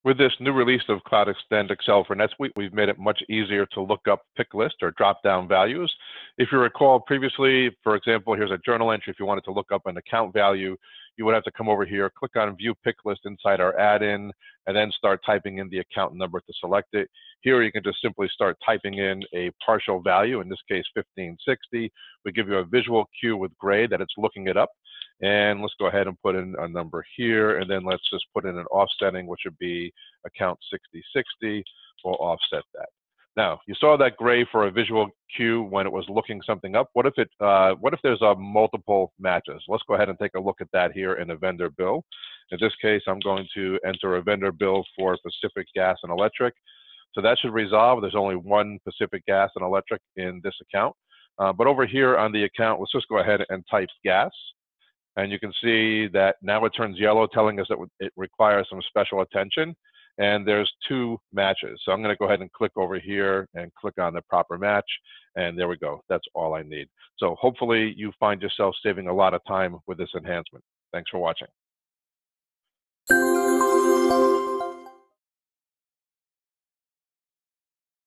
With this new release of CloudExtend Excel for NetSuite, we've made it much easier to look up pick list or drop-down values. If you recall previously, for example, here's a journal entry. If you wanted to look up an account value, you would have to come over here, click on View Pick List inside our add-in, and then start typing in the account number to select it. Here you can just simply start typing in a partial value, in this case 1560. We give you a visual cue with gray that it's looking it up. And let's go ahead and put in a number here, and then let's just put in an offsetting, which would be account 6060. We'll offset that. Now, you saw that gray for a visual cue when it was looking something up. What if there's a multiple matches? Let's go ahead and take a look at that here in a vendor bill. In this case, I'm going to enter a vendor bill for Pacific Gas and Electric. So that should resolve. There's only one Pacific Gas and Electric in this account. But over here on the account, let's just go ahead and type gas. And you can see that now it turns yellow, telling us that it requires some special attention. And there's two matches. So I'm going to go ahead and click over here and click on the proper match. And there we go. That's all I need. So hopefully you find yourself saving a lot of time with this enhancement. Thanks for watching.